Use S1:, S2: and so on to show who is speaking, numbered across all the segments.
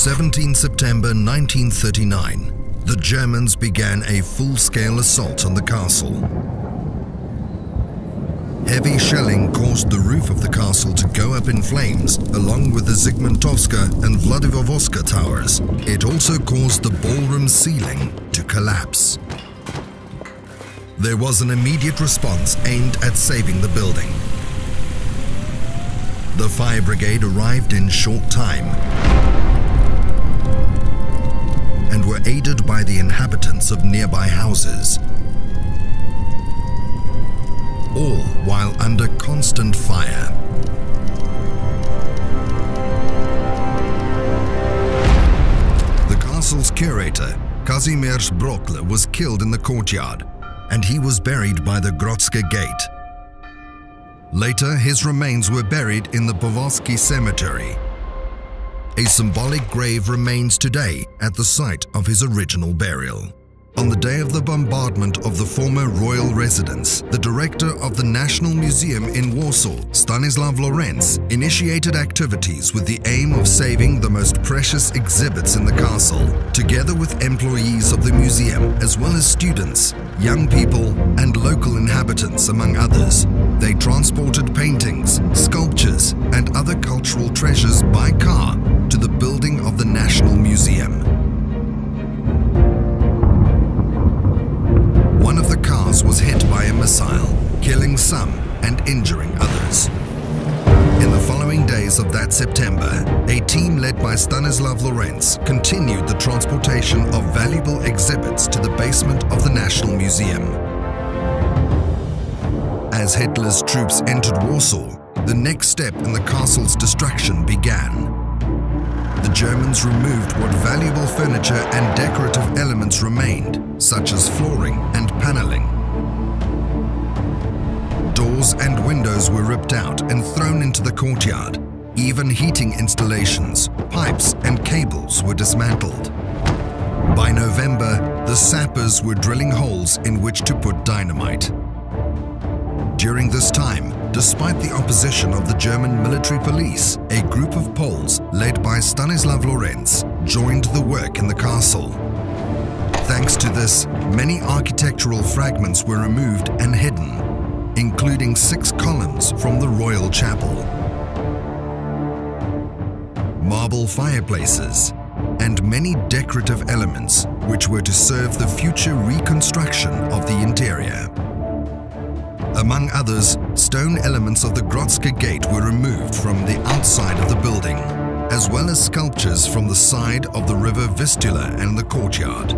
S1: 17 September 1939, the Germans began a full-scale assault on the castle. Heavy shelling caused the roof of the castle to go up in flames, along with the Zygmuntowska and Władysławowska towers. It also caused the ballroom ceiling to collapse. There was an immediate response aimed at saving the building. The fire brigade arrived in short time and were aided by the inhabitants of nearby houses, all while under constant fire. The castle's curator, Kazimierz Brokle, was killed in the courtyard, and he was buried by the Grodzka Gate. Later, his remains were buried in the Powązki Cemetery. A symbolic grave remains today at the site of his original burial. On the day of the bombardment of the former royal residence, the director of the National Museum in Warsaw, Stanisław Lorenz, initiated activities with the aim of saving the most precious exhibits in the castle, together with employees of the museum, as well as students, young people, and local inhabitants, among others. They transported paintings, sculptures, and other cultural treasures by car to the building of the National Museum. One of the cars was hit by a missile, killing some and injuring others. In the following days of that September, a team led by Stanisław Lorenz continued the transportation of valuable exhibits to the basement of the National Museum. As Hitler's troops entered Warsaw, the next step in the castle's destruction began. The Germans removed what valuable furniture and decorative elements remained, such as flooring and paneling. Doors and windows were ripped out and thrown into the courtyard. Even heating installations, pipes and cables were dismantled. By November, the sappers were drilling holes in which to put dynamite. During this time, despite the opposition of the German military police, a group of Poles led by Stanisław Lorenz joined the work in the castle. Thanks to this, many architectural fragments were removed and hidden, including 6 columns from the royal chapel, marble fireplaces, and many decorative elements which were to serve the future reconstruction of the interior. Among others, stone elements of the Grodzka Gate were removed from the outside of the building, as well as sculptures from the side of the river Vistula and the courtyard.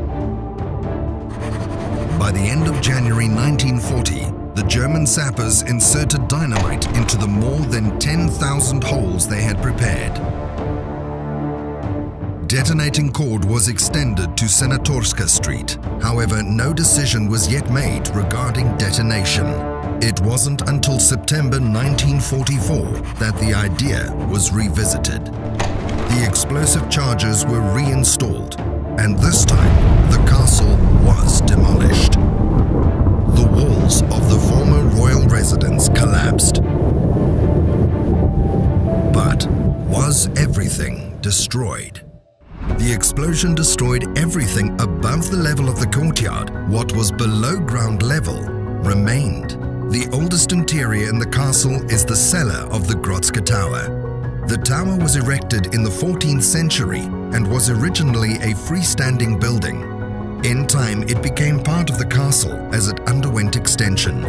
S1: By the end of January 1940, the German sappers inserted dynamite into the more than 10,000 holes they had prepared. Detonating cord was extended to Senatorska Street. However, no decision was yet made regarding detonation. It wasn't until September 1944 that the idea was revisited. The explosive charges were reinstalled, and this time the castle was demolished. The walls of the former royal residence collapsed. But was everything destroyed? The explosion destroyed everything above the level of the courtyard. What was below ground level remained. The oldest interior in the castle is the cellar of the Grodzka Tower. The tower was erected in the 14th century and was originally a freestanding building. In time, it became part of the castle as it underwent extension.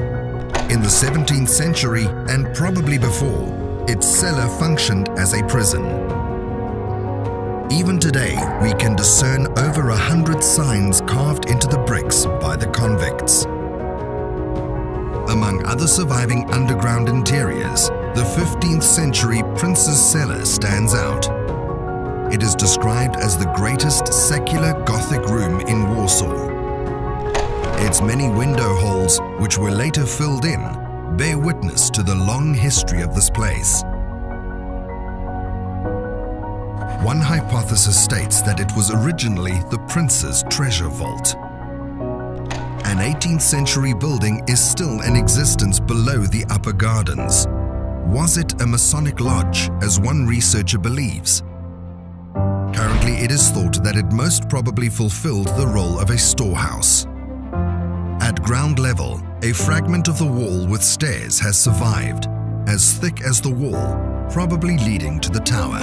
S1: In the 17th century, and probably before, its cellar functioned as a prison. Even today, we can discern over 100 signs carved into the bricks by the convicts. Among other surviving underground interiors, the 15th century Prince's Cellar stands out. It is described as the greatest secular Gothic room in Warsaw. Its many window holes, which were later filled in, bear witness to the long history of this place. One hypothesis states that it was originally the prince's treasure vault. An 18th century building is still in existence below the upper gardens. Was it a Masonic lodge, as one researcher believes? Currently Historically, it is thought that it most probably fulfilled the role of a storehouse. At ground level, a fragment of the wall with stairs has survived, as thick as the wall, probably leading to the tower.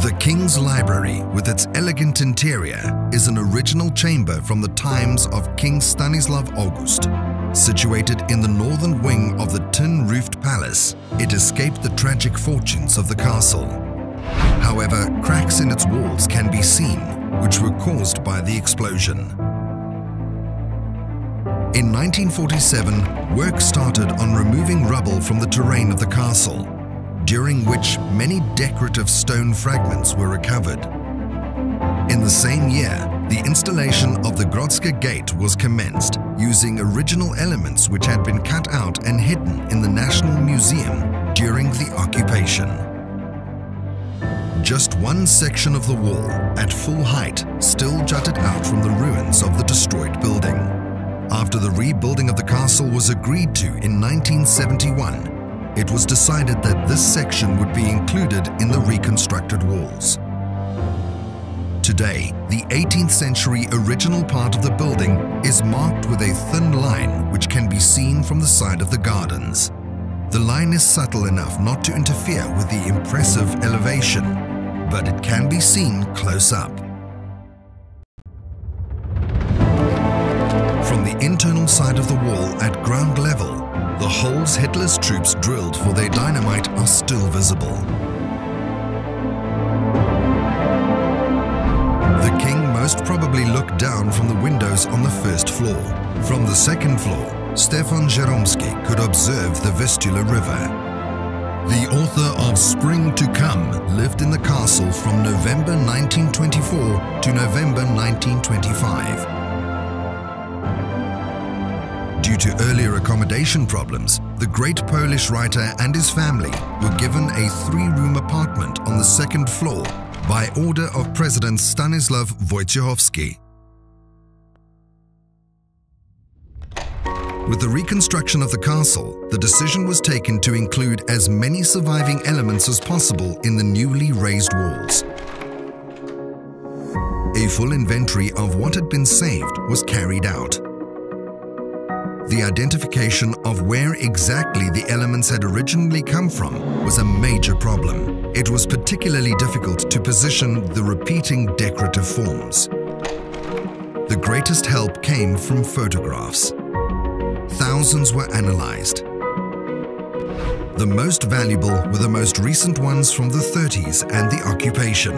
S1: The King's Library, with its elegant interior, is an original chamber from the times of King Stanislav August. Situated in the northern wing of the tin-roofed palace, it escaped the tragic fortunes of the castle. However, cracks in its walls can be seen, which were caused by the explosion. In 1947, work started on removing rubble from the terrain of the castle, during which many decorative stone fragments were recovered. In the same year, the installation of the Grodzka Gate was commenced, using original elements which had been cut out and hidden in the National Museum during the occupation. Just one section of the wall, at full height, still jutted out from the ruins of the destroyed building. After the rebuilding of the castle was agreed to in 1971, it was decided that this section would be included in the reconstructed walls. Today, the 18th century original part of the building is marked with a thin line which can be seen from the side of the gardens. The line is subtle enough not to interfere with the impressive elevation, but it can be seen close up. From the internal side of the wall at ground level, the holes Hitler's troops drilled for their dynamite are still visible. The king most probably looked down from the windows on the first floor. From the second floor, Stefan Jeromsky could observe the Vistula River. The author of Spring to Come lived in the castle from November 1924 to November 1925. Due to earlier accommodation problems, the great Polish writer and his family were given a 3-room apartment on the second floor by order of President Stanislav Wojciechowski. With the reconstruction of the castle, the decision was taken to include as many surviving elements as possible in the newly raised walls. A full inventory of what had been saved was carried out. The identification of where exactly the elements had originally come from was a major problem. It was particularly difficult to position the repeating decorative forms. The greatest help came from photographs. Thousands were analyzed. The most valuable were the most recent ones from the 30s and the occupation.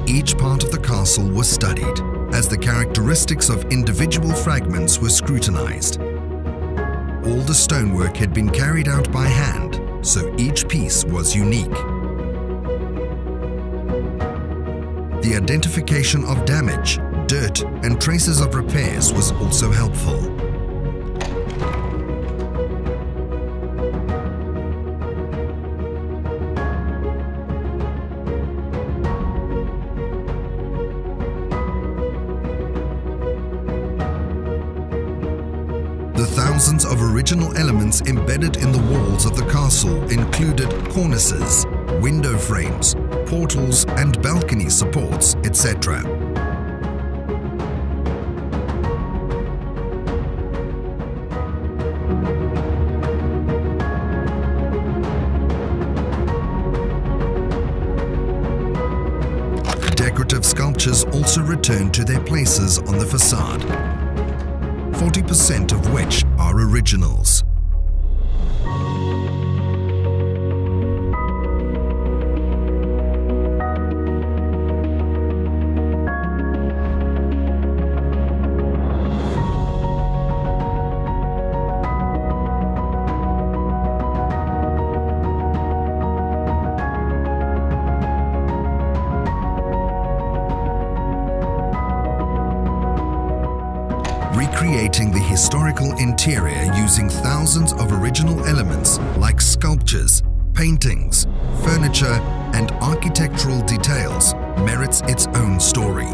S1: Each part of the castle was studied, as the characteristics of individual fragments were scrutinized. All the stonework had been carried out by hand, so each piece was unique. The identification of damage, dirt, and traces of repairs was also helpful. The thousands of original elements embedded in the walls of the castle included cornices, window frames, portals and balcony supports, etc. Decorative sculptures also returned to their places on the facade, 40% of which are originals. Recreating the historical interior using thousands of original elements like sculptures, paintings, furniture, and architectural details merits its own story.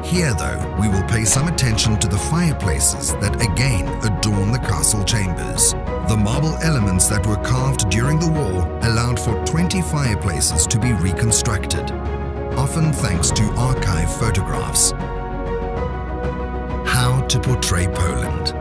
S1: Here, though, we will pay some attention to the fireplaces that again adorn the castle chambers. The marble elements that were carved during the war allowed for 20 fireplaces to be reconstructed, often thanks to archive photographs. How to portray Poland.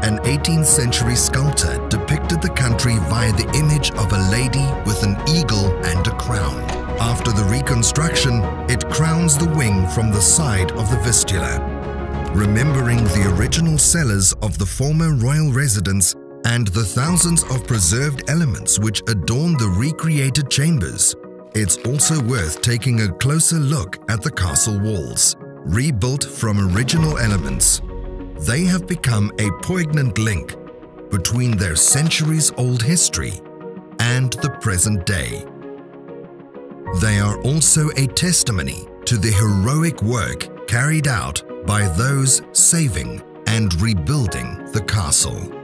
S1: An 18th century sculptor depicted the country via the image of a lady with an eagle and a crown. After the reconstruction, it crowns the wing from the side of the Vistula. Remembering the original cellars of the former royal residence and the thousands of preserved elements which adorn the recreated chambers, it's also worth taking a closer look at the castle walls. Rebuilt from original elements, they have become a poignant link between their centuries-old history and the present day. They are also a testimony to the heroic work carried out by those saving and rebuilding the castle.